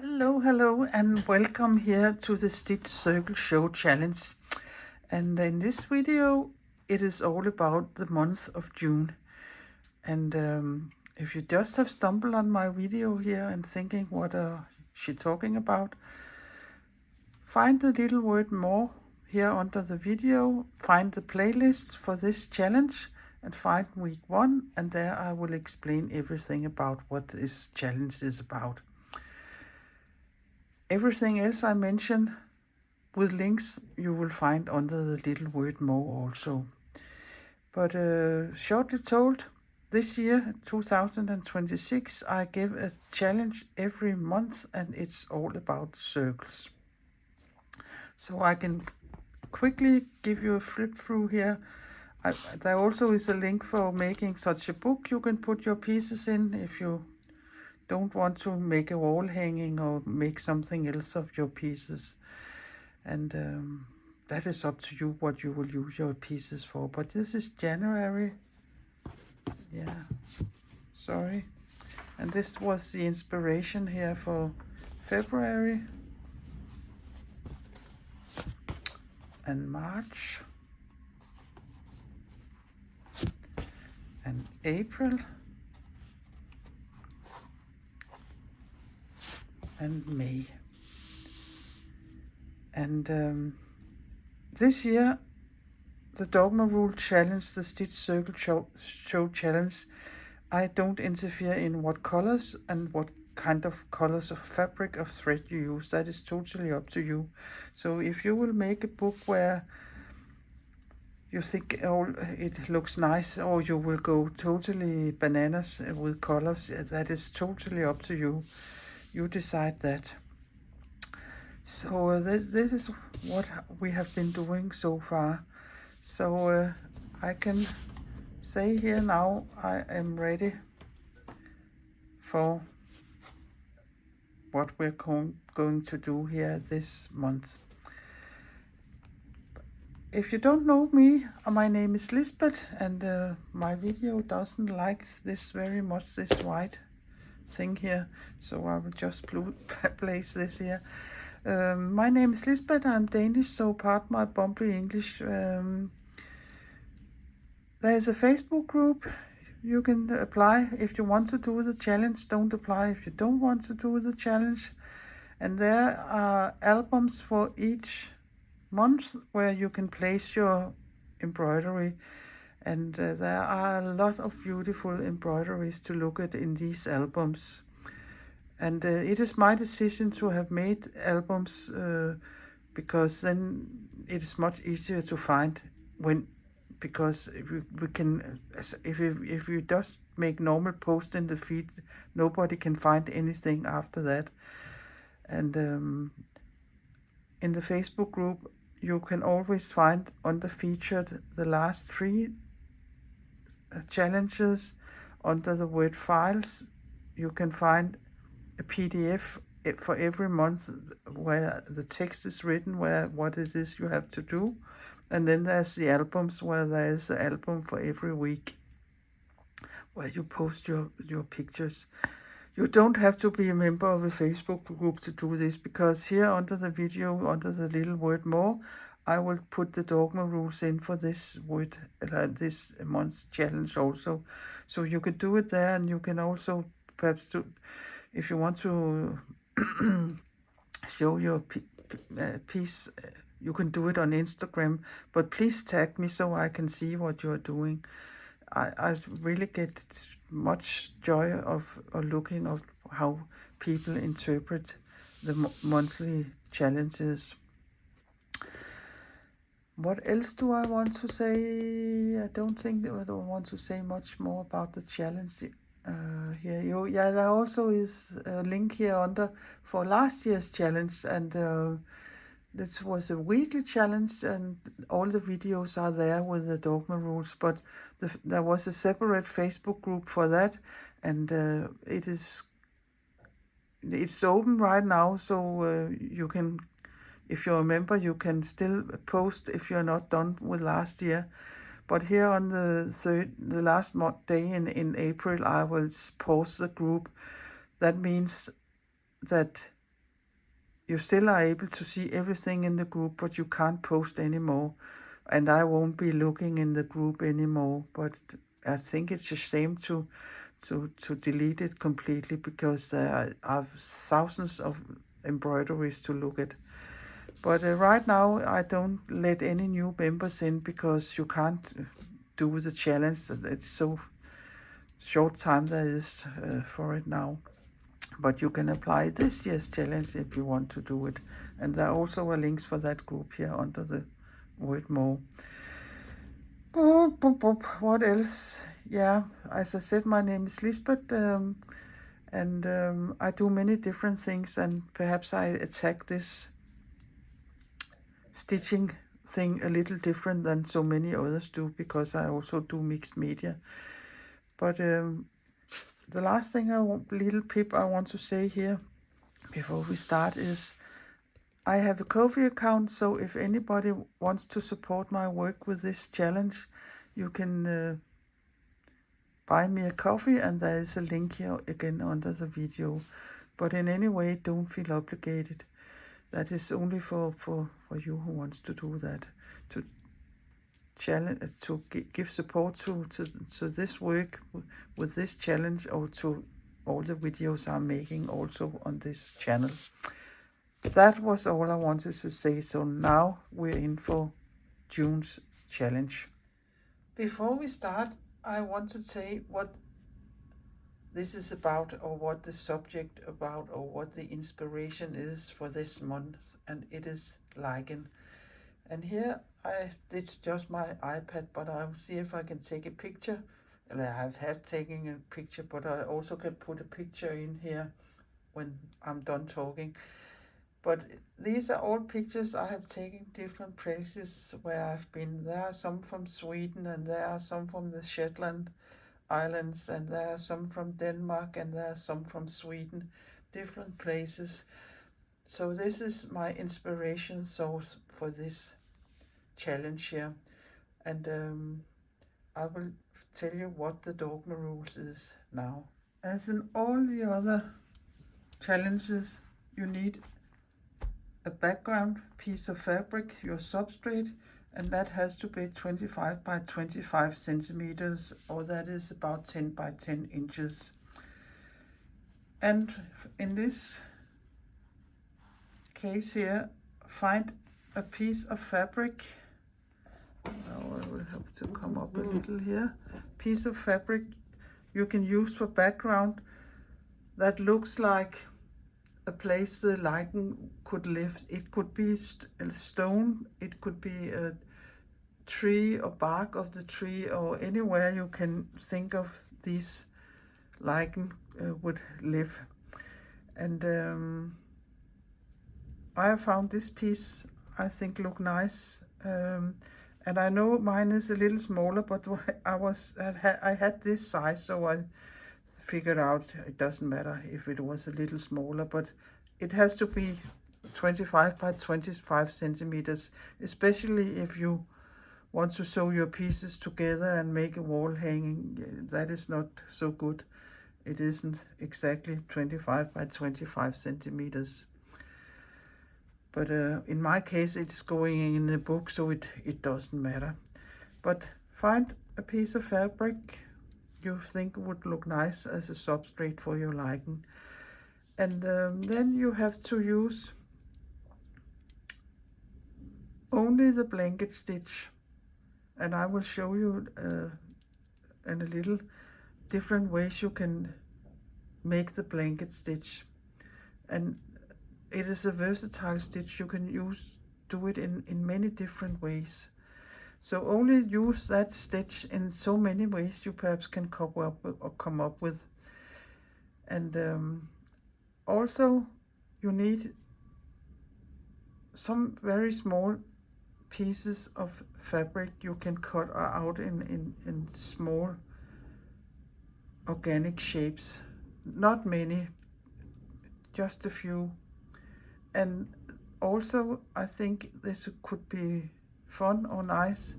Hello, and welcome here to the Stitch Circle Show Challenge. And in this video, it is all about the month of June. And if you just have stumbled on my video here and thinking, what she talking about? Find the little word more here under the video, find the playlist for this challenge, and find week 1, and there I will explain everything about what this challenge is about. Everything else I mention with links you will find under the little word more also. But shortly told, this year, 2026, I give a challenge every month, and it's all about circles. So I can quickly give you a flip through here. There also is a link for making such a book you can put your pieces in if you don't want to make a wall hanging or make something else of your pieces. And that is up to you what you will use your pieces for. But this is January. Yeah, sorry. And this was the inspiration here for February and March and April and May. And this year, the Dogma Rule Challenge, the Stitch Circle Show Challenge, I don't interfere in what colors and what kind of colors of fabric of thread you use. That is totally up to you. So if you will make a book where you think it looks nice, or you will go totally bananas with colors, that is totally up to you. You decide that. So this is what we have been doing so far. So I can say here now I am ready for what we're going to do here this month. If you don't know me, my name is Lisbeth, and my video doesn't like this very much, this white thing here, so I will just place this here. My name is Lisbeth, I'm Danish, so pardon my bumpy English. There is a Facebook group. You can apply if you want to do the challenge. Don't apply if you don't want to do the challenge. And there are albums for each month where you can place your embroidery. And there are a lot of beautiful embroideries to look at in these albums. And it is my decision to have made albums because then it is much easier to find because we can, if you just make normal post in the feed, nobody can find anything after that. And in the Facebook group, you can always find under featured the last 3 challenges. Under the word files, you can find a PDF for every month where the text is written, what it is you have to do. And then there's the albums where there is an album for every week where you post your pictures. You don't have to be a member of a Facebook group to do this, because here under the video, under the little word more, I will put the Dogma rules in for this this month's challenge also. So you can do it there, and you can also perhaps do, if you want to show your piece, you can do it on Instagram, but please tag me so I can see what you're doing. I really get much joy of looking at how people interpret the monthly challenges. What else do I want to say? I don't think I don't want to say much more about the challenge here. Yeah, there also is a link here under for last year's challenge, and this was a weekly challenge, and all the videos are there with the Dogma rules, but there was a separate Facebook group for that, and it's open right now, so you can, if you're a member, you can still post if you're not done with last year. But here on the last day in April, I will pause the group. That means that you still are able to see everything in the group, but you can't post anymore. And I won't be looking in the group anymore, but I think it's a shame to delete it completely, because there are thousands of embroideries to look at. But right now I don't let any new members in, because you can't do the challenge. It's so short time there is for it now. But you can apply this year's challenge if you want to do it. And there are also links for that group here under the word more. What else? Yeah, as I said, my name is Lisbeth, and I do many different things, and perhaps I attack this stitching thing a little different than so many others do, because I also do mixed media. But the last thing little pip I want to say here before we start is I have a Ko-fi account, so if anybody wants to support my work with this challenge, you can buy me a coffee, and there is a link here again under the video. But in any way, don't feel obligated. That is only for you who wants to do that, to challenge, to give support to this work with this challenge, or to all the videos I'm making also on this channel. That was all I wanted to say. So now we're in for June's challenge. Before we start, I want to say what this is about, or what the subject about, or what the inspiration is for this month, and it is Lichen. And here it's just my iPad, but I'll see if I can take a picture. I've had taking a picture, but I also can put a picture in here when I'm done talking. But these are all pictures I have taken different places where I've been. There are some from Sweden, and there are some from the Shetland Islands, and there are some from Denmark, and there are some from Sweden, different places. So this is my inspiration source for this challenge here. And I will tell you what the Dogma rules is now. As in all the other challenges, you need a background piece of fabric, your substrate, and that has to be 25 by 25 centimeters, or that is about 10 by 10 inches. And in this case here, find a piece of fabric. Now I will have to come up a little here. Piece of fabric you can use for background that looks like a place the lichen could live. It could be a stone, it could be a tree or bark of the tree, or anywhere you can think of these lichen would live. And I have found this piece I think look nice, and I know mine is a little smaller, but I had this size, so I figured out it doesn't matter if it was a little smaller, but it has to be 25 by 25 centimeters, especially if you want to sew your pieces together and make a wall hanging. That is not so good. It isn't exactly 25 by 25 centimeters. But in my case, it's going in the book, so it doesn't matter. But find a piece of fabric you think would look nice as a substrate for your lichen. And then you have to use only the blanket stitch. And I will show you in a little different ways you can make the blanket stitch. And it is a versatile stitch. You can do it in many different ways. So only use that stitch in so many ways you perhaps can come up with. And also you need some very small pieces of fabric you can cut out in small organic shapes. Not many, just a few. And also I think this could be fun or nice,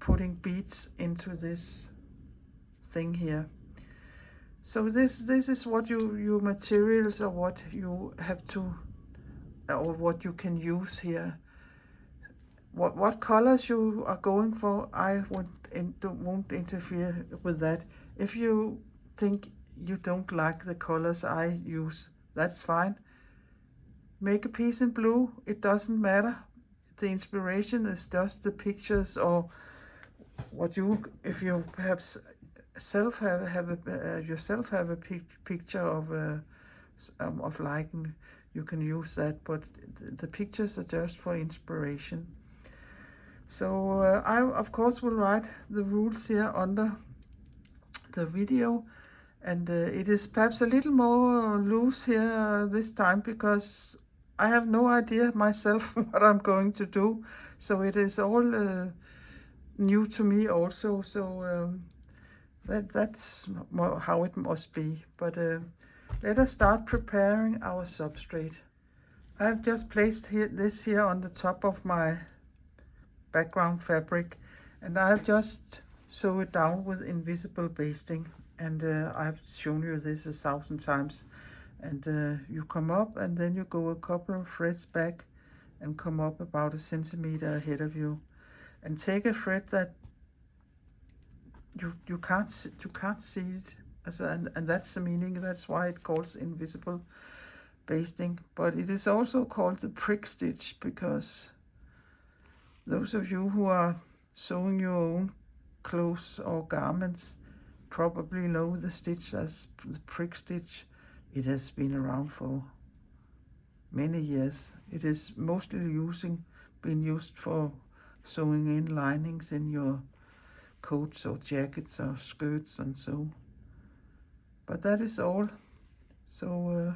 putting beads into this thing here. So this is what your materials, or what you have to or what you can use here. What colors you are going for, I won't interfere with that. If you think you don't like the colors I use, that's fine. Make a piece in blue, it doesn't matter. The inspiration is just the pictures, or what you, if you perhaps yourself have a picture of Lichen, you can use that, but the pictures are just for inspiration. So I of course will write the rules here under the video, and it is perhaps a little more loose here this time, because I have no idea myself what I'm going to do, so it is all new to me also, so that's how it must be. But let us start preparing our substrate. I've just placed this here on the top of my background fabric, and I've just sew it down with invisible basting, and I've shown you this 1,000 times. And you come up, and then you go a couple of threads back and come up about 1 centimeter ahead of you, and take a thread that you can't see it, and that's the meaning. That's why it calls invisible basting, but it is also called the prick stitch, because those of you who are sewing your own clothes or garments probably know the stitch as the prick stitch. It has been around for many years. It is mostly been used for sewing in linings in your coats or jackets or skirts and so. But that is all. So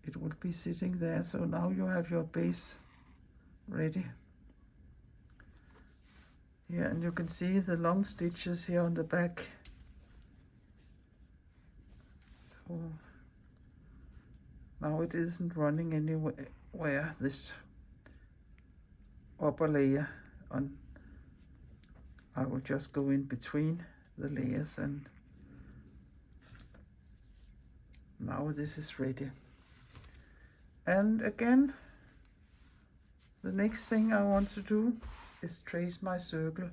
it will be sitting there. So now you have your base ready. Yeah, and you can see the long stitches here on the back. So now it isn't running anywhere, this upper layer. I will just go in between the layers, and now this is ready. And again, the next thing I want to do is trace my circle,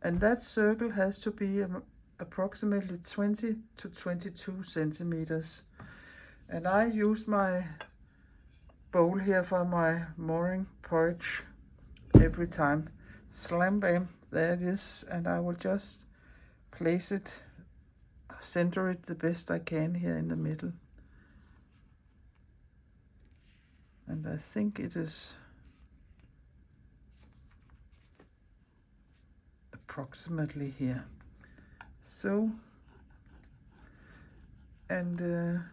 and that circle has to be approximately 20 to 22 centimeters. And I use my bowl here for my morning porridge every time. Slam bam, there it is, and I will just place it, center it the best I can here in the middle. And I think it is approximately here. So, and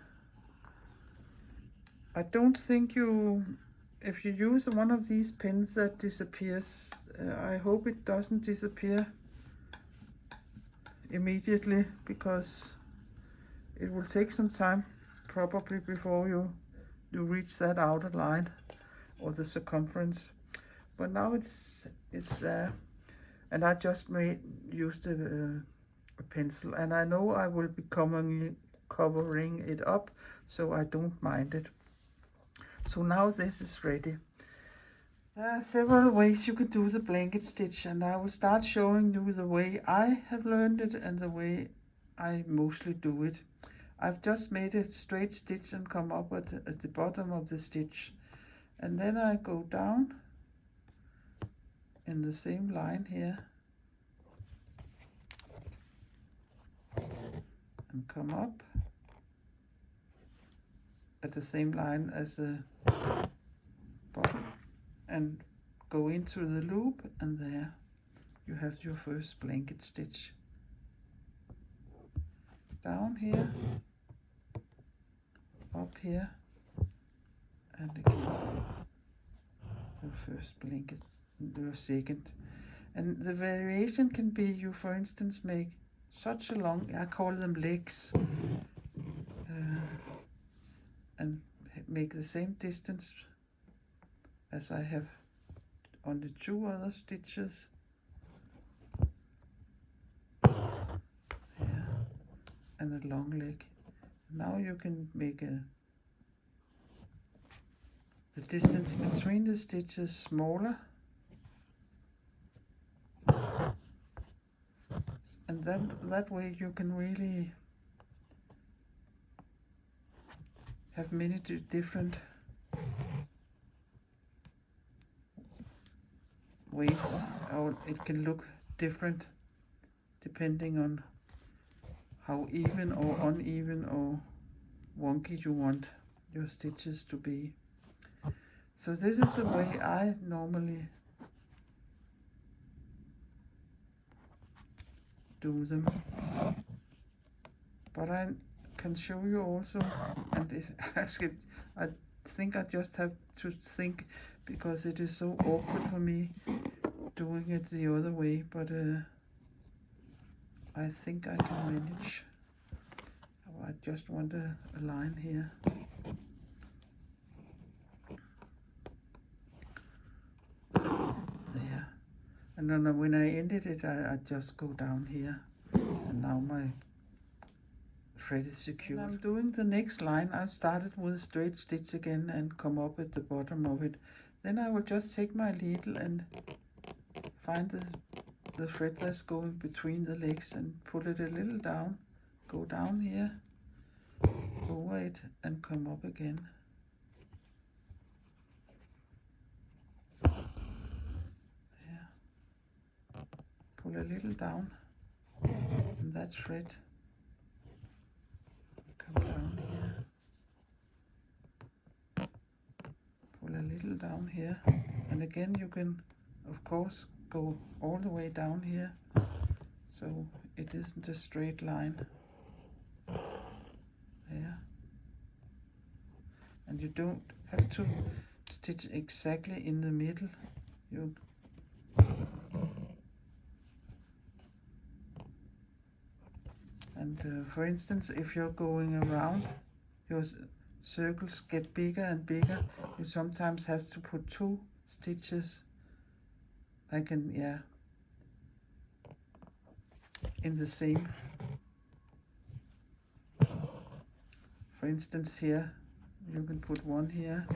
I don't think if you use one of these pins that disappears, I hope it doesn't disappear immediately, because it will take some time probably before you reach that outer line or the circumference. But now it's there, and I just used a pencil, and I know I will be covering it up, so I don't mind it. So now this is ready. There are several ways you can do the blanket stitch, and I will start showing you the way I have learned it and the way I mostly do it. I've just made a straight stitch and come up at the bottom of the stitch, and then I go down in the same line here and come up at the same line as the bottom and go into the loop, and there you have your first blanket stitch. Down here, up here, and again your first blanket, your second. And the variation can be, you for instance make such a long, I call them legs, and make the same distance as I have on the 2 other stitches. Yeah. And a long leg. Now you can make the distance between the stitches smaller, and that way you can really have many different ways, or it can look different depending on how even or uneven or wonky you want your stitches to be. So this is the way I normally do them, but I can show you also, and I think I just have to think, because it is so awkward for me doing it the other way, but I think I can manage. Oh, I just want a line here. There. And then when I ended it, I just go down here, and now my thread is secured. When I'm doing the next line, I started with a straight stitch again and come up at the bottom of it. Then I will just take my needle and find the thread that's going between the legs and pull it a little down, go down here, over it, and come up again. There. Pull a little down, and that thread come down here, pull a little down here, and again you can of course go all the way down here, so it isn't a straight line. There. And you don't have to stitch exactly in the middle. For instance, if you're going around, your circles get bigger and bigger, you sometimes have to put 2 stitches, in the same. For instance, here you can put 1 here,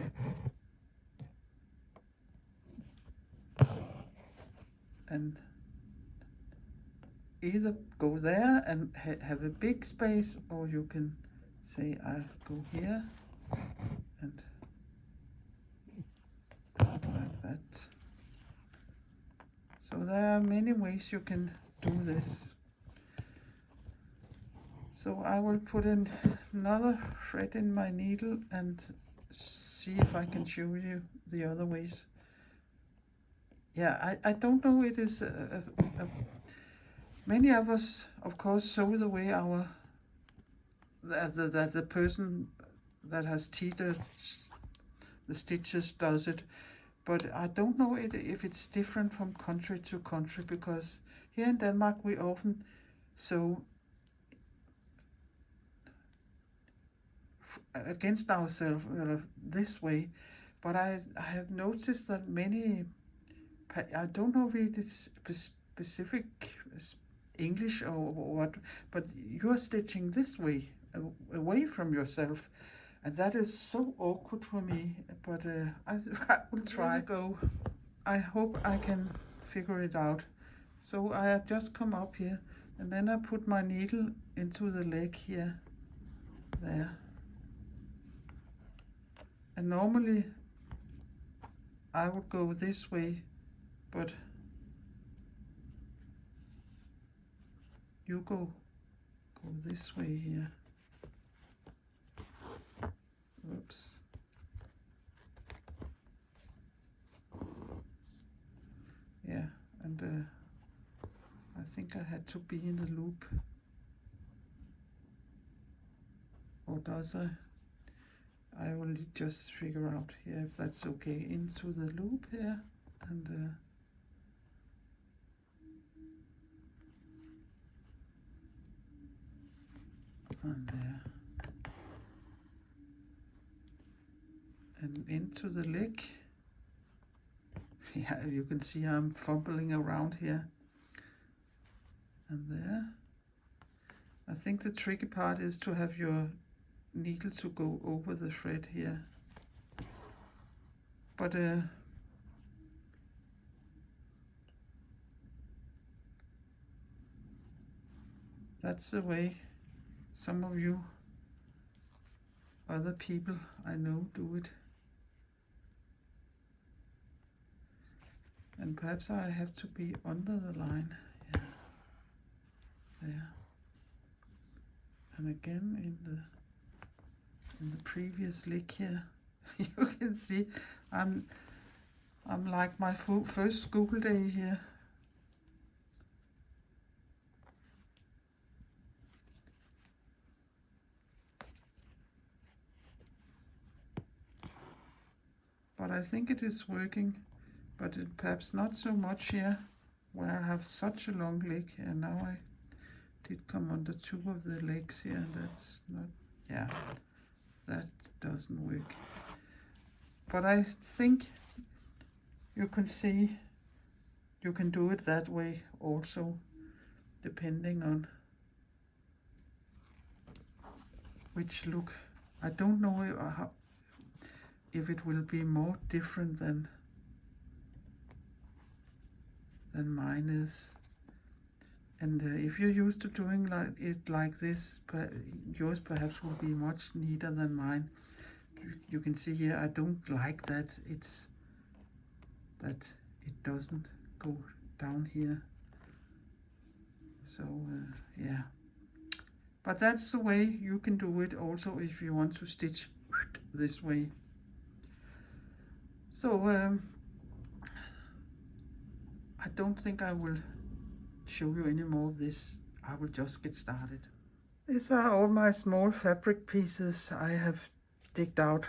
and either go there and have a big space, or you can say I'll go here and like that. So there are many ways you can do this. So I will put in another thread in my needle and see if I can show you the other ways. Yeah, I don't know, it is many of us, of course, sew the way the person that has teetered the stitches does it, but I don't know if it's different from country to country, because here in Denmark we often sew against ourselves this way, but I have noticed that many, I don't know if it is specific English or what, but you're stitching this way, away from yourself, and that is so awkward for me, but I will try. Go. I hope I can figure it out. So I have just come up here, and then I put my needle into the leg here, there. And normally I would go this way, but you go this way here. Oops. Yeah, and I think I had to be in the loop. Or does I? I will just figure out here if that's okay. Into the loop here, and there, and into the leg. Yeah, you can see I'm fumbling around here, and there. I think the tricky part is to have your needle to go over the thread here. But that's the way some of you other people I know do it. And perhaps I have to be under the line. Yeah. There. And again in the previous lick here, you can see I'm like my first school day here. But I think it is working, but it perhaps not so much here, where I have such a long leg, and now I did come under two of the legs here, and that's not, yeah, that doesn't work. But I think you can see you can do it that way also, depending on which look. I don't know if it will be more different than mine is. And if you're used to doing it like this, yours perhaps will be much neater than mine. You can see here I don't like that it doesn't go down here. So yeah, but that's the way you can do it also if you want to stitch this way. So I don't think I will show you any more of this. I will just get started. These are all my small fabric pieces I have digged out,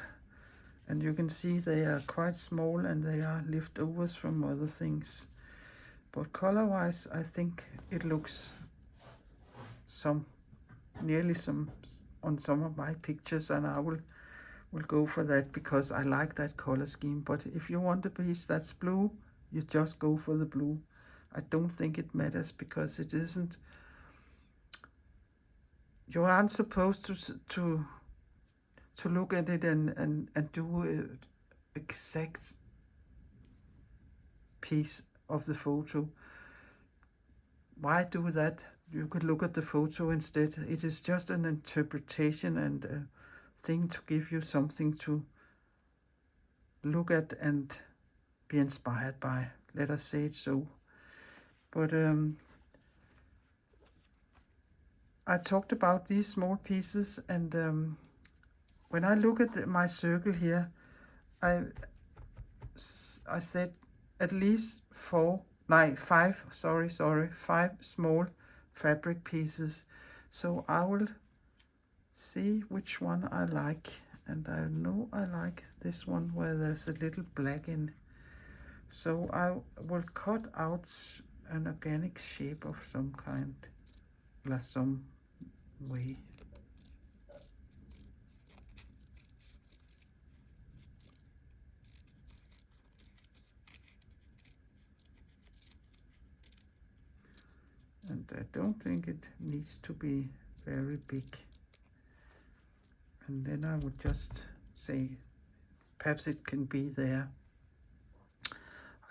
and you can see they are quite small and they are leftovers from other things. But color wise I think it looks nearly on some of my pictures, and I will go for that because I like that color scheme. But if you want a piece that's blue, you just go for the blue. I don't think it matters because it isn't. You aren't supposed to look at it and do an exact piece of the photo. Why do that? You could look at the photo instead. It is just an interpretation and a thing to give you something to look at and be inspired by. Let us say it so. But I talked about these small pieces, and when I look at my circle here, I said at least five small fabric pieces. So I will see which one I like, and I know I like this one where there's a little black in. So I will cut out an organic shape of some kind, some way. And I don't think it needs to be very big. And then I would just say, perhaps it can be there.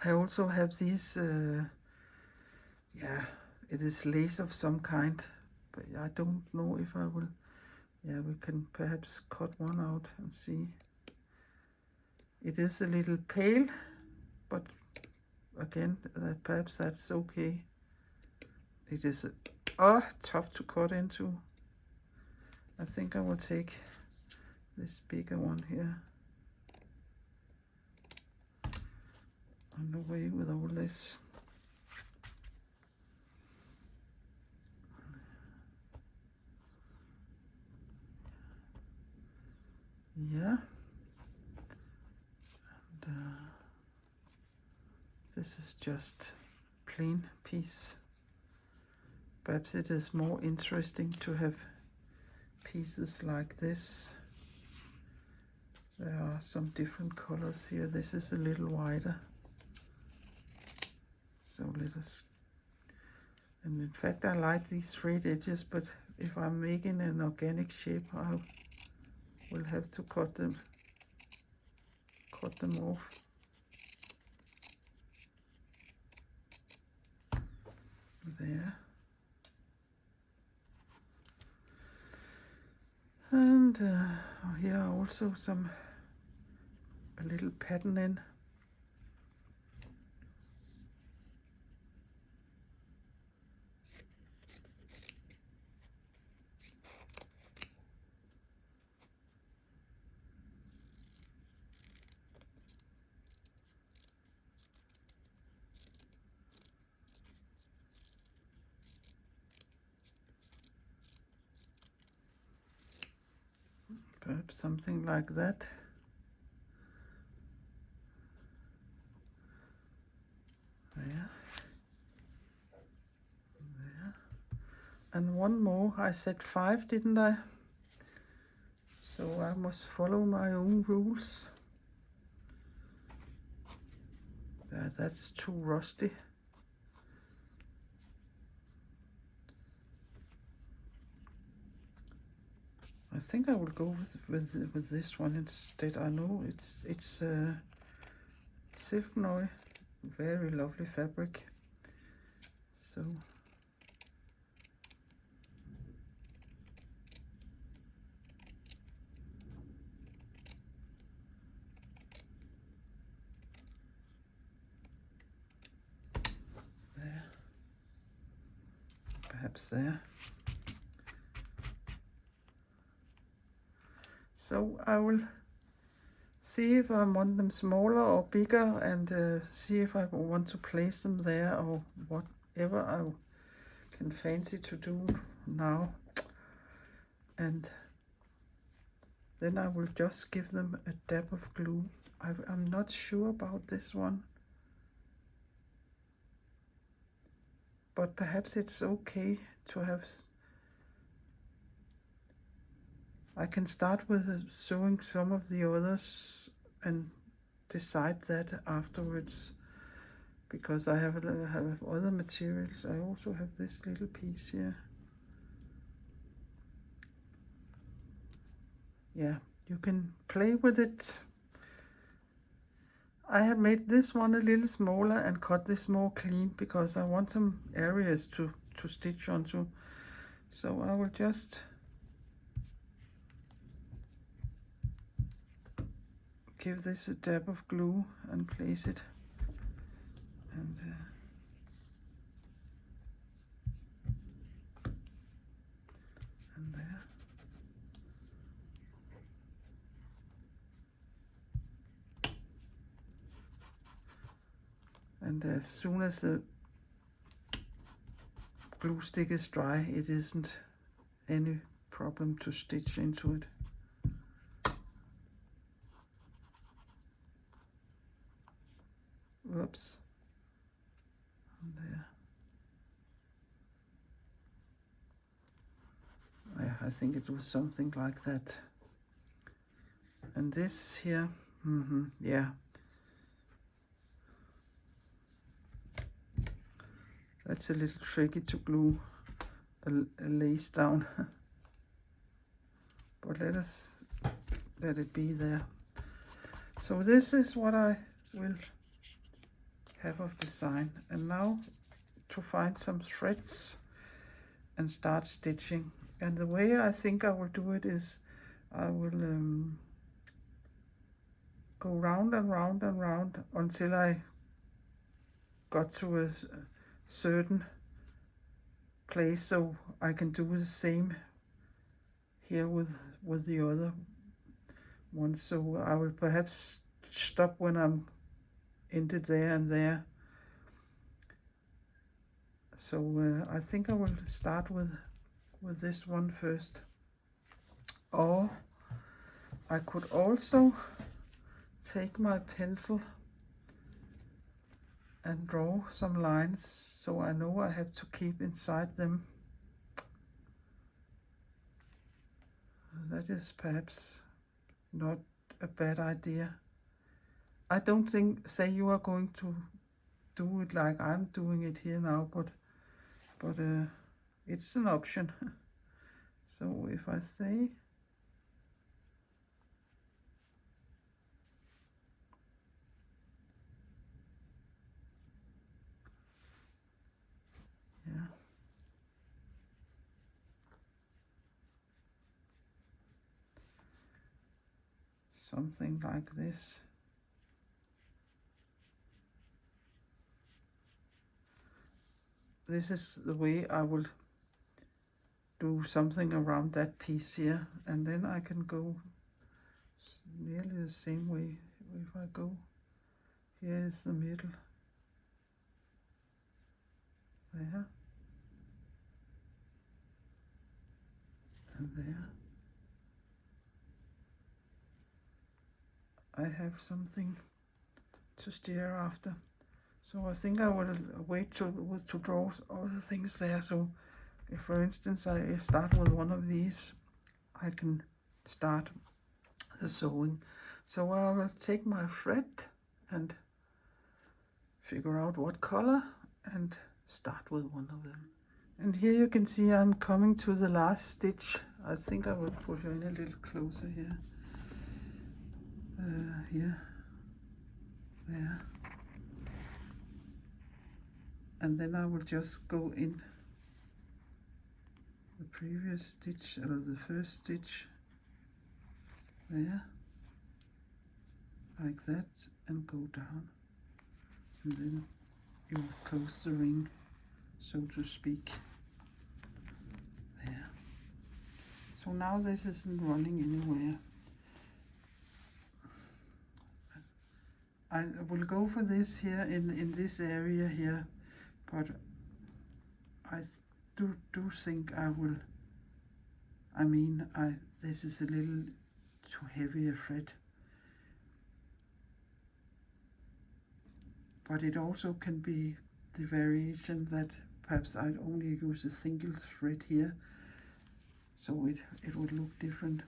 I also have these, yeah, it is lace of some kind, but I don't know if I will. Yeah, we can perhaps cut one out and see. It is a little pale, but again, perhaps that's okay. It is tough to cut into. I think I will take this bigger one here. On the way with all this. Yeah. And this is just plain piece. Perhaps it is more interesting to have pieces like this. There are some different colors here. This is a little wider. So let us, and in fact I like these straight edges, but if I'm making an organic shape, will have to cut them off. There. And here are also a little pattern in. Perhaps something like that. There. There. And one more. I said 5, didn't I? So I must follow my own rules. That's too rusty. I think I will go with this one instead. I know it's silk noy, very lovely fabric. So there, perhaps there. So I will see if I want them smaller or bigger, and see if I want to place them there or whatever I can fancy to do now. And then I will just give them a dab of glue. I'm not sure about this one, but perhaps it's okay to have. I can start with sewing some of the others and decide that afterwards, because I have other materials. I also have this little piece here. Yeah, you can play with it. I have made this one a little smaller and cut this more clean because I want some areas to stitch onto. So I will just give this a dab of glue and place it, and there. And as soon as the glue stick is dry, it isn't any problem to stitch into it. Whoops. And there. I think it was something like that. And this here, yeah. That's a little tricky to glue a lace down. But let it be there. So this is what I will have of design. And now to find some threads and start stitching. And the way I think I will do it is I will go round and round and round until I got to a certain place, so I can do the same here with the other one. So I will perhaps stop when I'm ended there and there. So I think I will start with this one first. Or I could also take my pencil and draw some lines, so I know I have to keep inside them. That is perhaps not a bad idea. I don't say you are going to do it like I'm doing it here now, but it's an option. So if I say something like this. This is the way I will do something around that piece here, and then I can go nearly the same way. If I go, here is the middle, there, and there. I have something to steer after, so I think I will wait to draw all the things there. So if, for instance, I start with one of these, I can start the sewing. So I will take my thread and figure out what color and start with one of them. And here you can see I'm coming to the last stitch. I think I will put you in a little closer here. Here, there, and then I will just go in the previous stitch, or the first stitch, there, like that, and go down, and then you close the ring, so to speak, there. So now this isn't running anywhere. I will go for this here in this area here, but I do think I will. I mean, this is a little too heavy a thread, but it also can be the variation that perhaps I only use a single thread here, so it would look different.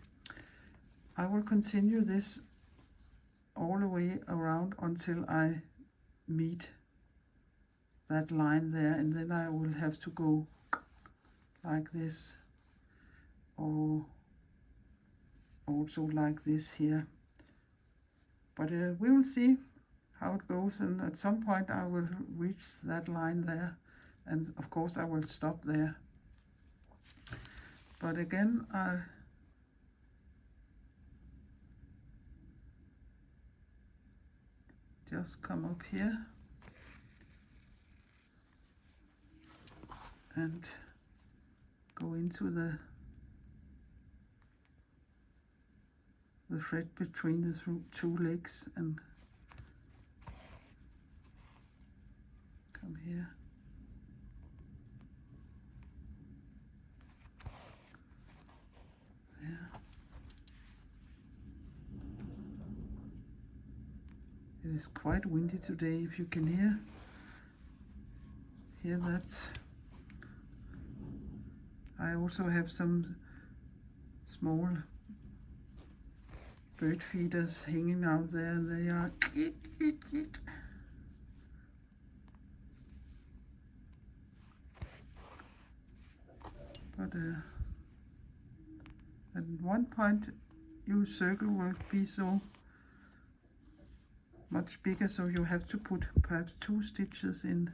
I will continue this all the way around until I meet that line there, and then I will have to go like this, or also like this here. But we will see how it goes, and at some point I will reach that line there, and of course I will stop there. But again, I just come up here and go into the thread between the two legs and come here. There. It is quite windy today, if you can hear that. I also have some small bird feeders hanging out there, and they are but at one point your circle will be so much bigger, so you have to put perhaps 2 stitches in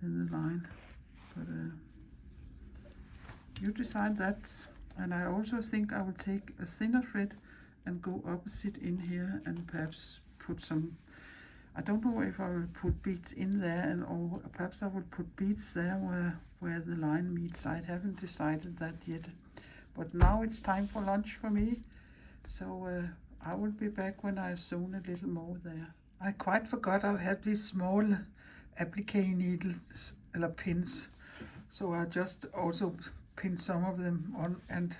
the line, but you decide that. And I also think I will take a thinner thread and go opposite in here, and perhaps put some, I don't know if I will put beads in there, and or perhaps I will put beads there where the line meets. I haven't decided that yet, but now it's time for lunch for me, so I will be back when I've sewn a little more there. I quite forgot I had these small applique needles, or pins, so I just also pinned some of them on, and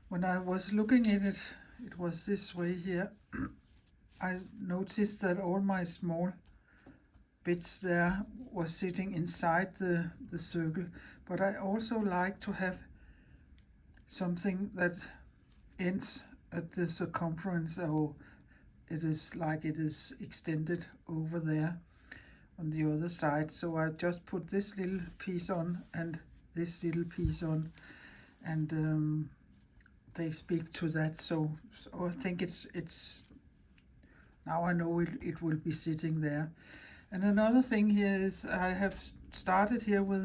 when I was looking at it, it was this way here. I noticed that all my small bits there was sitting inside the circle, but I also like to have something that ends at the circumference, or it is like it is extended over there on the other side. So I just put this little piece on and this little piece on, and they speak to that. So I think it's now I know it will be sitting there. And another thing here is I have started here with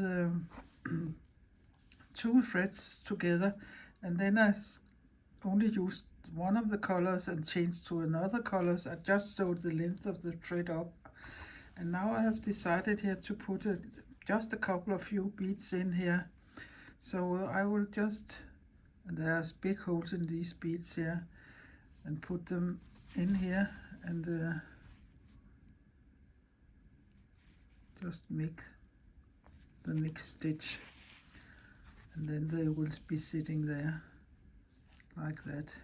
2 threads together, and then I only used one of the colors and change to another colors. I just sewed the length of the thread up, and now I have decided here to put just a couple of few beads in here. So I will just, and there's big holes in these beads here, and put them in here and just make the next stitch, and then they will be sitting there like that.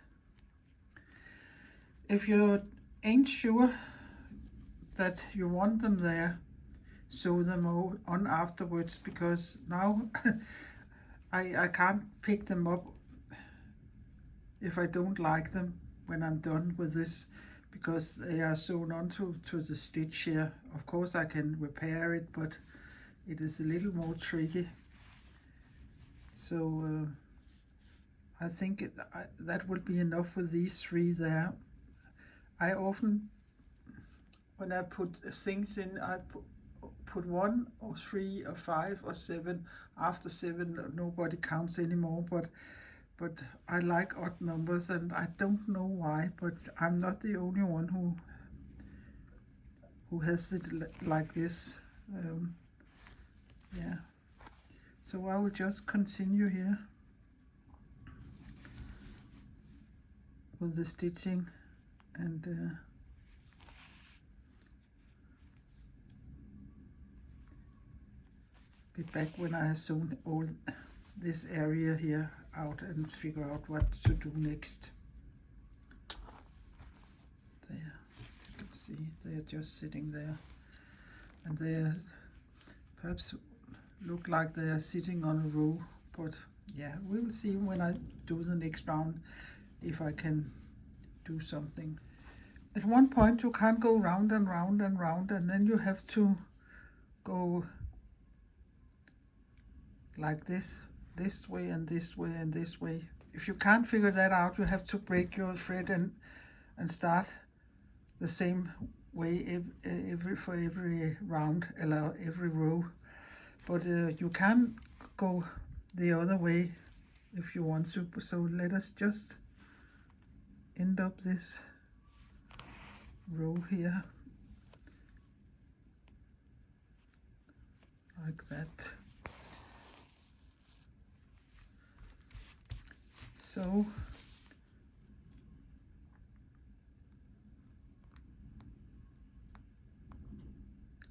If you ain't sure that you want them there, sew them on afterwards, because now I can't pick them up if I don't like them when I'm done with this, because they are sewn onto the stitch here. Of course I can repair it, but it is a little more tricky. So I think that will be enough with these 3 there. I often, when I put things in, I put 1 or 3 or 5 or 7. After 7 nobody counts anymore, but I like odd numbers, and I don't know why, but I'm not the only one who has it like this. Yeah, so I will just continue here with the stitching, and be back when I have sewn all this area here out and figure out what to do next. There, you can see they are just sitting there, and they perhaps look like they are sitting on a row, but yeah, we will see when I do the next round if I can do something. At one point you can't go round and round and round, and then you have to go like this way and this way and this way. If you can't figure that out, you have to break your thread and start the same way for every round, every row. But you can go the other way if you want to. So let us just end up this row here like that. So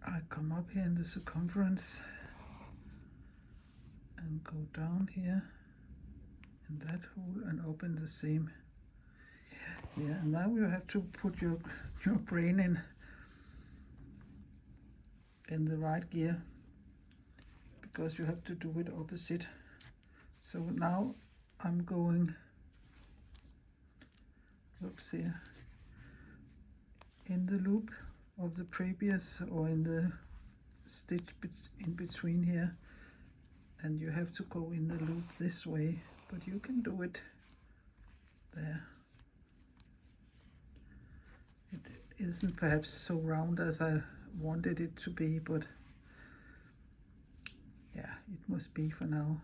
I come up here in the circumference and go down here in that hole and open the same. Yeah, and now you have to put your brain in the right gear, because you have to do it opposite. So now I'm going, oops, here, in the loop of the previous, or in the stitch in between here, and you have to go in the loop this way, but you can do it there. It isn't perhaps so round as I wanted it to be, but yeah, it must be for now.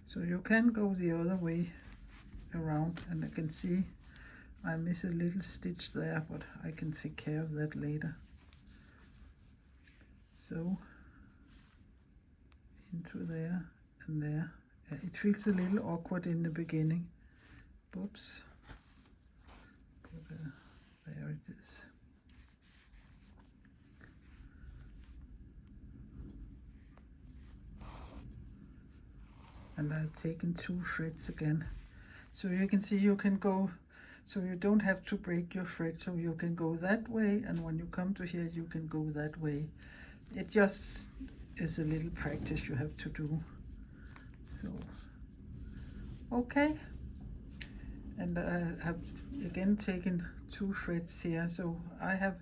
So you can go the other way around, and I can see I miss a little stitch there, but I can take care of that later. So into there and there. It feels a little awkward in the beginning. Oops. But, there it is. And I've taken 2 threads again. So you can see you can go, so you don't have to break your thread, so you can go that way, and when you come to here you can go that way. It just is a little practice you have to do. So okay, and I have again taken 2 threads here, so I have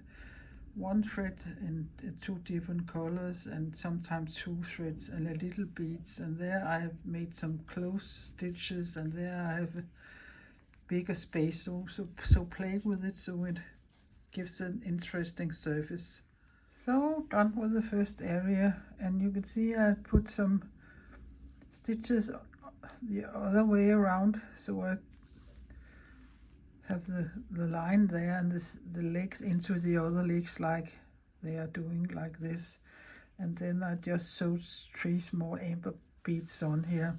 1 thread in 2 different colors, and sometimes 2 threads and a little beads, and there I have made some close stitches, and there I have a bigger space, so play with it so it gives an interesting surface. So done with the first area, and you can see I put some stitches the other way around, so I have the line there and the legs into the other legs like they are doing like this, and then I just sewed 3 small amber beads on here,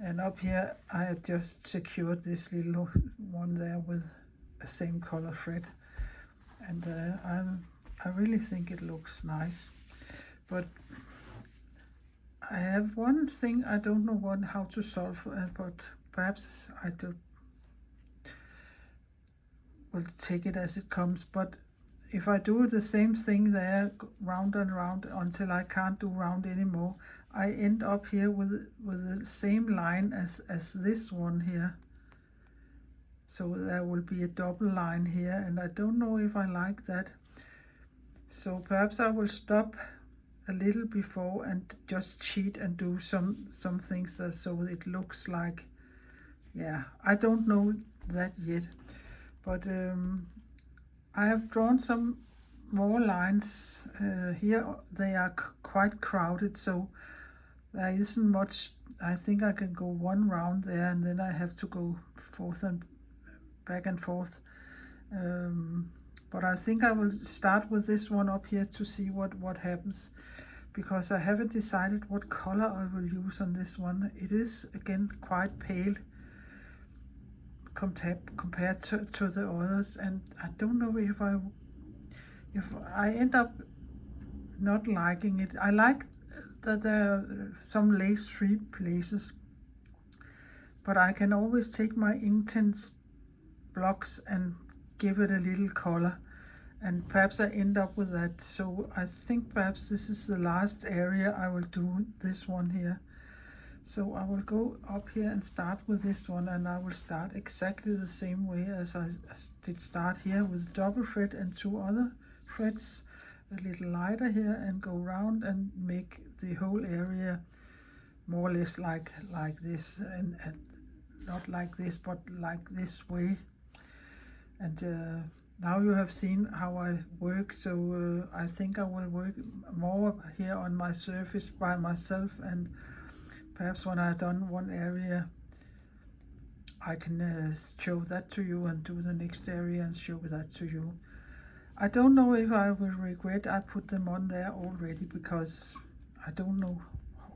and up here I just secured this little one there with the same color thread, and I really think it looks nice, but I have one thing I don't know how to solve, but perhaps I will take it as it comes. But if I do the same thing there, round and round until I can't do round anymore, I end up here with the same line as this one here. So there will be a double line here, and I don't know if I like that. So perhaps I will stop a little before and just cheat and do some things so it looks like, yeah, I don't know that yet, but I have drawn some more lines here. They are quite crowded, so there isn't much. I think I can go one round there, and then I have to go forth and back and forth, but I think I will start with this one up here to see what happens, because I haven't decided what color I will use on this one. It is again quite pale compared to the others, and I don't know if I end up not liking it. I like that there are some lace-free places, but I can always take my Inktense blocks and give it a little color, and perhaps I end up with that. So I think perhaps this is the last area I will do this one here. So I will go up here and start with this one, and I will start exactly the same way as I did start here, with double thread and 2 other threads, a little lighter here, and go round and make the whole area more or less like this, and not like this, but like this way. And now you have seen how I work, so I think I will work more here on my surface by myself, and perhaps when I've done one area I can show that to you, and do the next area and show that to you. I don't know if I will regret I put them on there already, because I don't know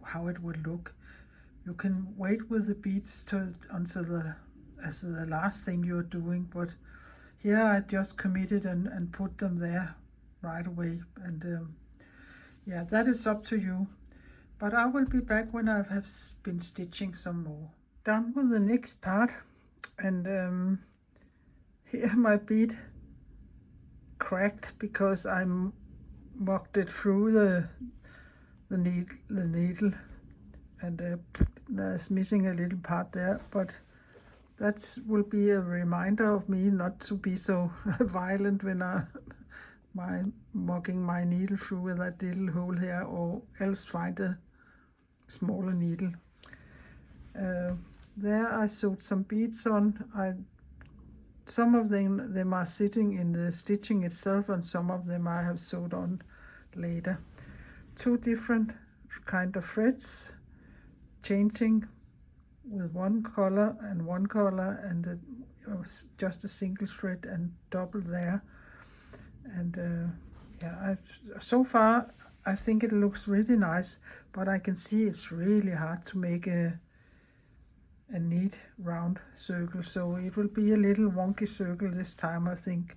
how it will look. You can wait with the beads until the last thing you're doing, but here I just committed and put them there right away, and yeah, that is up to you. But I will be back when I have been stitching some more. Done with the next part, and here my bead cracked because I mucked it through the needle, and there's missing a little part there, but that will be a reminder of me not to be so violent when I'm mucking my needle through with that little hole here, or else find a smaller needle. There I sewed some beads on. Some of them are sitting in the stitching itself, and some of them I have sewed on later. 2 different kind of threads, changing with one color, and just a single thread and double there. And yeah, so far I think it looks really nice, but I can see it's really hard to make a neat round circle, so it will be a little wonky circle this time, I think.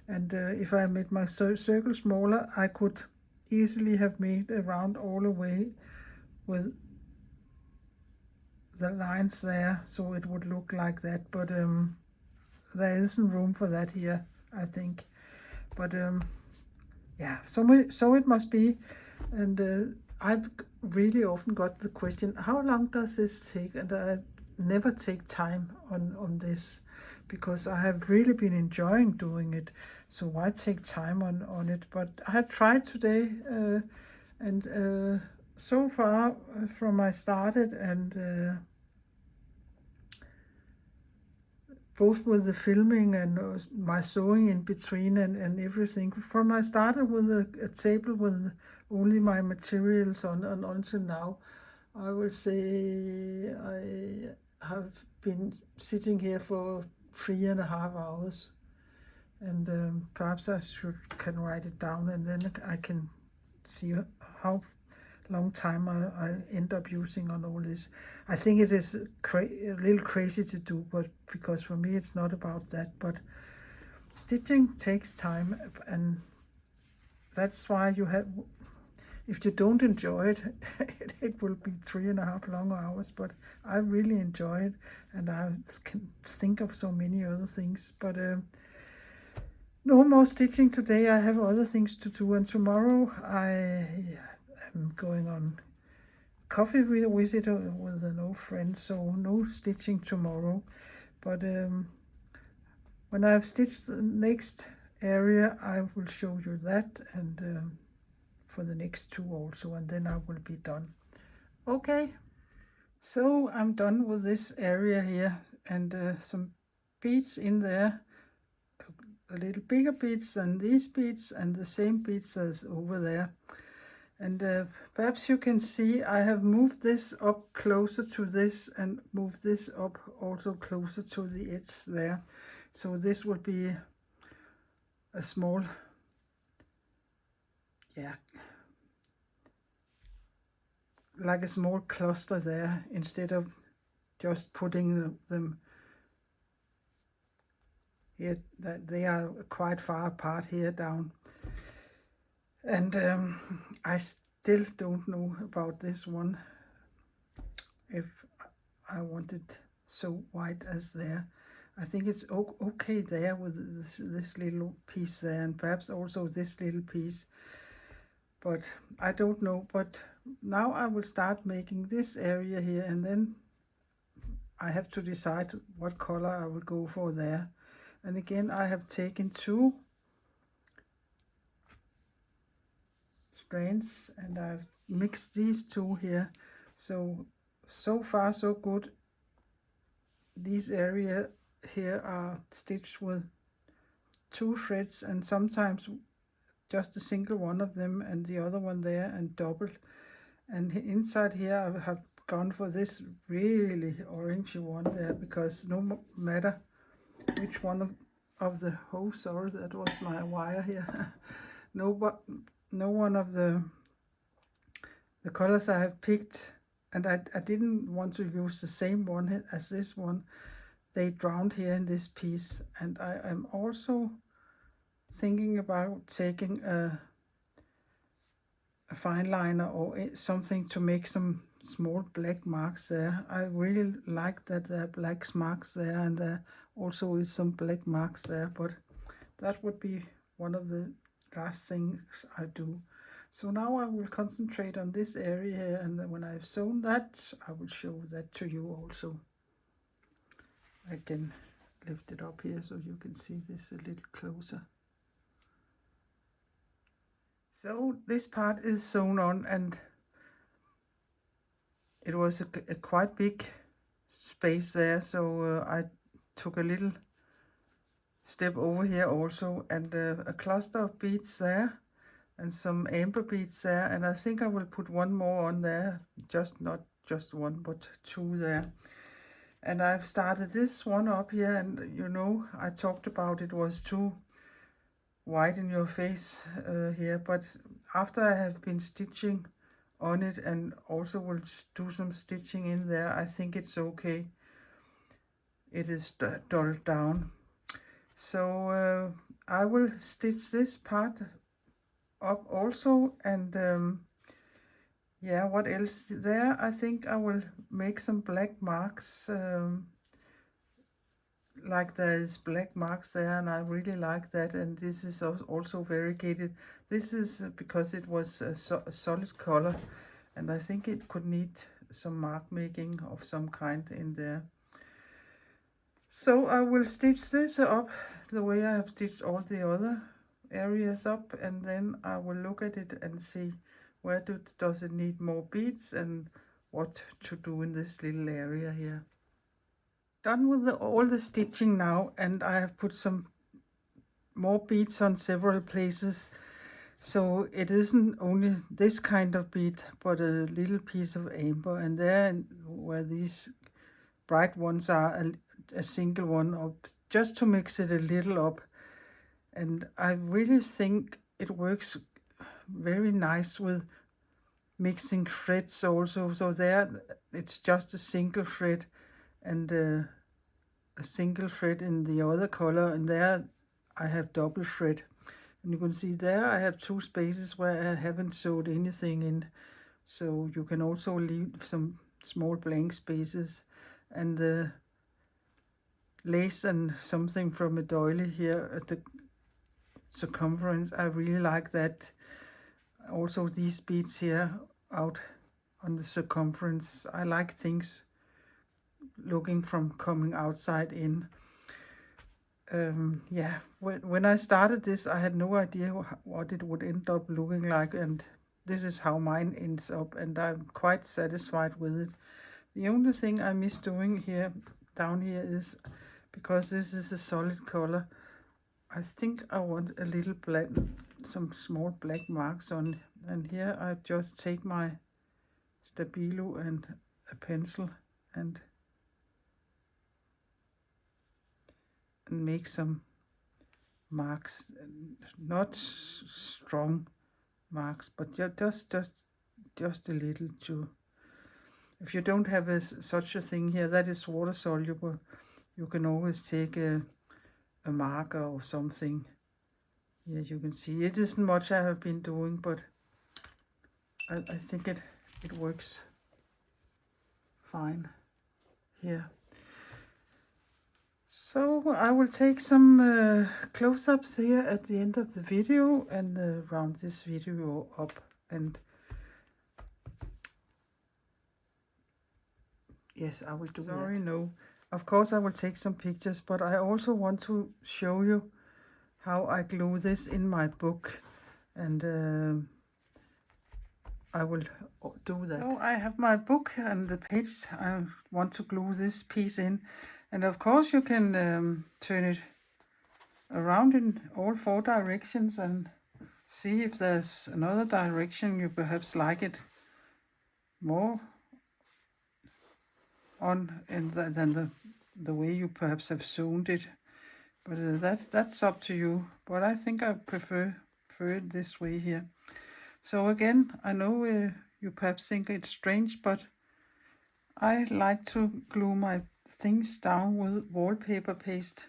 And if I made my circle smaller, I could easily have made a round all the way with the lines there, so it would look like that, but there isn't room for that here, I think. But yeah, so it must be. And I've really often got the question, how long does this take? And I never take time on this, because I have really been enjoying doing it, so why take time on it? But I have tried today, and so far from I started and both with the filming and my sewing in between and everything. From I started with a table with only my materials on and until now, I would say I have been sitting here for 3.5 hours, and perhaps I can write it down, and then I can see how long time I end up using on all this. I think it is a little crazy to do, but because for me it's not about that, but stitching takes time, and that's why you have, if you don't enjoy it, it will be 3.5 long hours, but I really enjoy it, and I can think of so many other things, but no more stitching today. I have other things to do, and tomorrow I am going on coffee visit with an old friend, so no stitching tomorrow. But when I've stitched the next area, I will show you that, and for the next two also, and then I will be done. Okay, so I'm done with this area here, and some beads in there, a little bigger beads than these beads, and the same beads as over there. And perhaps you can see I have moved this up closer to this and moved this up also closer to the edge there. So this will be a small, like a small cluster there, instead of just putting them here. That they are quite far apart here down. And I still don't know about this one, if I want it so wide as there. I think it's okay there with this little piece there, and perhaps also this little piece, but I don't know. But now I will start making this area here, and then I have to decide what color I will go for there. And again, I have taken 2 strands and I've mixed these 2 here. So far so good. These area here are stitched with 2 threads, and sometimes just a single one of them and the other one there, and double. And inside here I have gone for this really orangey one there, because no matter which one of the sorry, that was my wire here. no one of the colors I have picked, and I didn't want to use the same one as this one. They drowned here in this piece, and I am also thinking about taking a fine liner or something to make some small black marks there. I really like that there are black marks there, and there also is some black marks there, but that would be one of the last things I do. So now I will concentrate on this area here, and then when I've sewn that, I will show that to you also. I can lift it up here so you can see this a little closer. So this part is sewn on, and it was a quite big space there, so I took a little step over here also, and a cluster of beads there, and some amber beads there, and I think I will put one more on there, not just one, but 2 there. And I've started this one up here, and you know, I talked about it was too white in your face here, but after I have been stitching on it and also will do some stitching in there, I think it's okay. It is dulled down. So I will stitch this part up also, and yeah, what else there? I think I will make some black marks, like there is black marks there, and I really like that. And this is also variegated. This is because it was a solid color, and I think it could need some mark making of some kind in there. So I will stitch this up the way I have stitched all the other areas up, and then I will look at it and see where does it need more beads and what to do in this little area here. done with all the stitching now, and I have put some more beads on several places. So it isn't only this kind of bead, but a little piece of amber, and there where these bright ones are, a single one up, just to mix it a little up. And I really think it works very nice with mixing threads also. So there it's just a single thread and a single thread in the other color, and there I have double thread. And you can see there I have two spaces where I haven't sewed anything in, so you can also leave some small blank spaces. And the lace and something from a doily here at the circumference, I really like that. Also these beads here out on the circumference, I like things looking from coming outside in. Yeah, when I started this, I had no idea what it would end up looking like, and this is how mine ends up, and I'm quite satisfied with it. The only thing I miss doing here down here is, because this is a solid color, I think I want a little black, some small black marks on, and here I just take my stabilo and a pencil and make some marks, not strong marks, but just a little too. If you don't have such a thing here that is water soluble, you can always take a marker or something. Here you can see it isn't much I have been doing, but I think it works fine here. So I will take some close-ups here at the end of the video and round this video up. And yes, I will do that. Sorry, no. Of course I will take some pictures, but I also want to show you how I glue this in my book, and I will do that. So I have my book and the page I want to glue this piece in. And of course you can turn it around in all four directions and see if there's another direction you perhaps like it more on than the way you perhaps have sewn it. But that's up to you. But I think I prefer it this way here. So again, I know you perhaps think it's strange, but I like to glue my things down with wallpaper paste,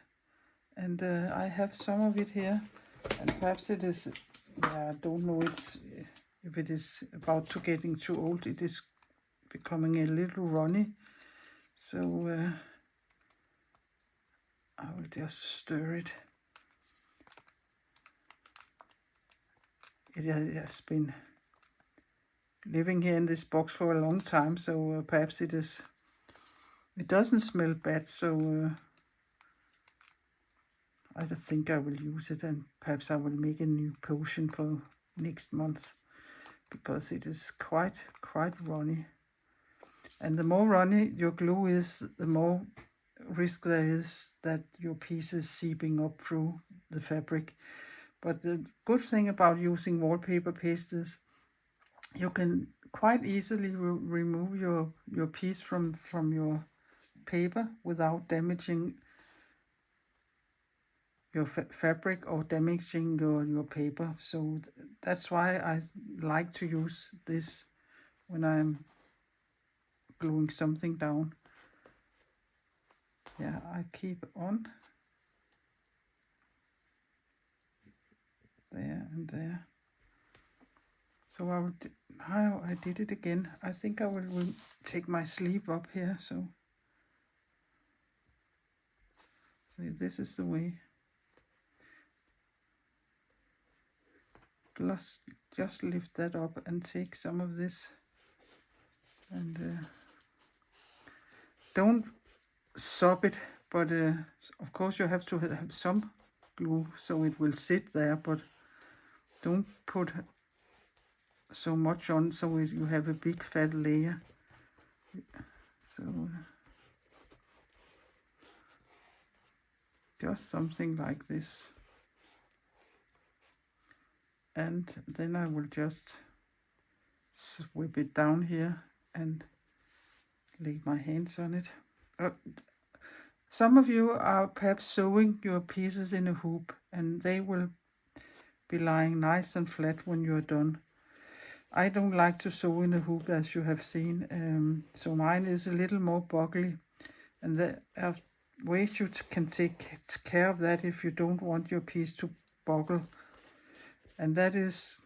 and I have some of it here, and perhaps it is, I don't know, if it is about to getting too old, it is becoming a little runny, so I will just stir it. It has been living here in this box for a long time, so perhaps it doesn't smell bad, so I think I will use it, and perhaps I will make a new potion for next month, because it is quite runny. And the more runny your glue is, the more risk there is that your piece is seeping up through the fabric. But the good thing about using wallpaper paste is you can quite easily remove your piece from your paper without damaging your fabric or damaging your paper. So that's why I like to use this when I'm gluing something down. Yeah, I keep on there and there. So now I did it again. I think I will take my sleeve up here. So this is the way. Just lift that up and take some of this, and don't sob it, but of course you have to have some glue so it will sit there, but don't put so much on so you have a big fat layer. So just something like this. And then I will just sweep it down here and lay my hands on it. Some of you are perhaps sewing your pieces in a hoop, and they will be lying nice and flat when you're done. I don't like to sew in a hoop, as you have seen, so mine is a little more boggly, and there are ways you can take care of that if you don't want your piece to boggle, and that is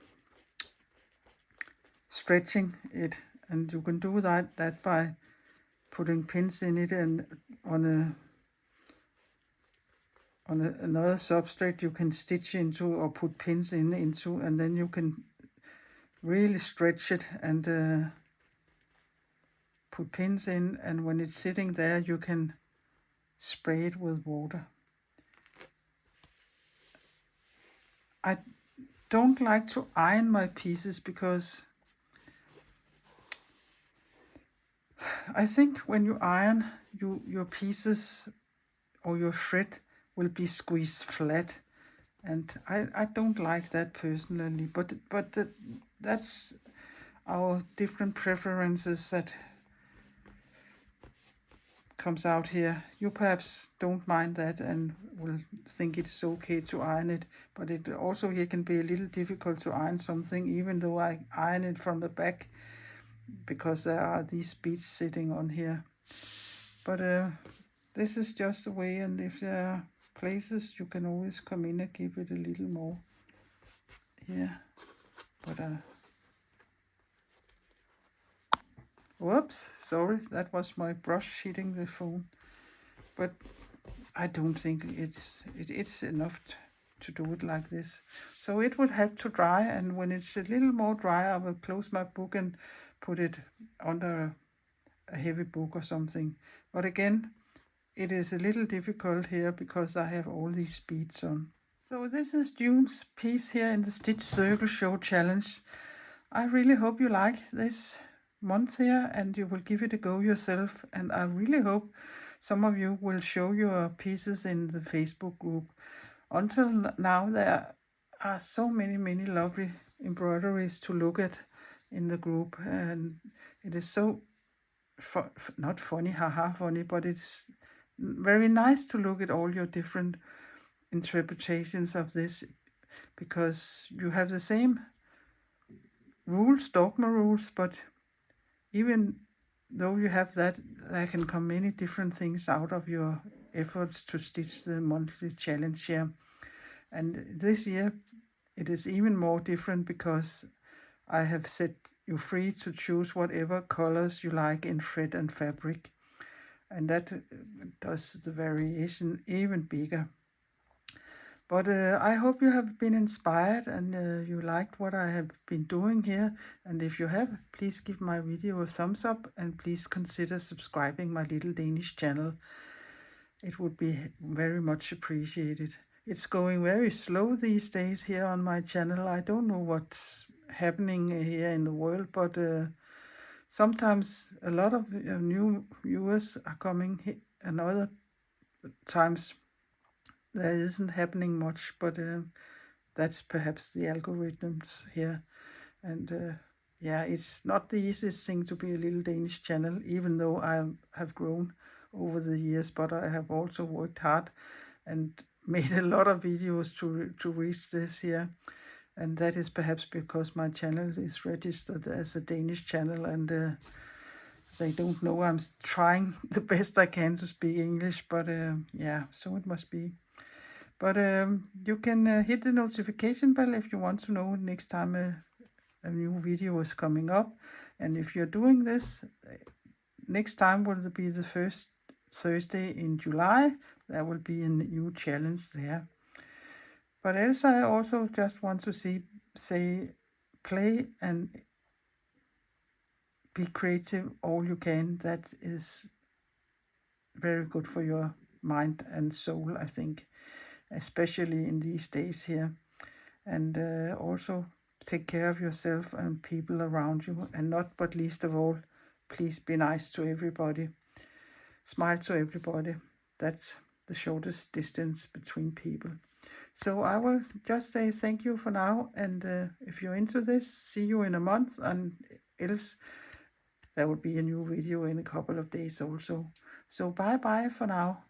stretching it, and you can do that by putting pins in it, and on another substrate you can stitch into or put pins into, and then you can really stretch it and put pins in, and when it's sitting there you can spray it with water. I don't like to iron my pieces because I think when you iron, your pieces or your thread will be squeezed flat, and I don't like that personally, but that's our different preferences that comes out here. You perhaps don't mind that and will think it's okay to iron it, but it also here can be a little difficult to iron something, even though I iron it from the back, because there are these beads sitting on here. But this is just the way, and if there are places, you can always come in and give it a little more here. But whoops, sorry, that was my brush hitting the phone. But I don't think it's enough to do it like this. So it will have to dry, and when it's a little more dry, I will close my book and put it under a heavy book or something. But again, it is a little difficult here because I have all these beads on. So this is June's piece here in the Stitch Circle Show Challenge. I really hope you like this month here and you will give it a go yourself, and I really hope some of you will show your pieces in the Facebook group. Until now there are so many lovely embroideries to look at in the group, and it is so not funny, haha funny, but it's very nice to look at all your different interpretations of this, because you have the same rules, dogma rules, but even though you have that, there can come many different things out of your efforts to stitch the monthly challenge here. And this year it is even more different because I have set you free to choose whatever colors you like in thread and fabric, and that does the variation even bigger. But I hope you have been inspired and you liked what I have been doing here. And if you have, please give my video a thumbs up and please consider subscribing my little Danish channel. It would be very much appreciated. It's going very slow these days here on my channel. I don't know what's happening here in the world, but sometimes a lot of new viewers are coming and other times there isn't happening much, but that's perhaps the algorithms here. And yeah, it's not the easiest thing to be a little Danish channel, even though I have grown over the years, but I have also worked hard and made a lot of videos to reach this here. And that is perhaps because my channel is registered as a Danish channel, and they don't know I'm trying the best I can to speak English, but yeah, so it must be. But you can hit the notification bell if you want to know next time a new video is coming up. And if you're doing this, next time will be the first Thursday in July. There will be a new challenge there. But else I also just want to say play and be creative all you can. That is very good for your mind and soul, I think, especially in these days here. And also take care of yourself and people around you, and not but least of all, please be nice to everybody. Smile to everybody. That's the shortest distance between people. So I will just say thank you for now, and if you're into this, see you in a month, and else there will be a new video in a couple of days also. So bye bye for now.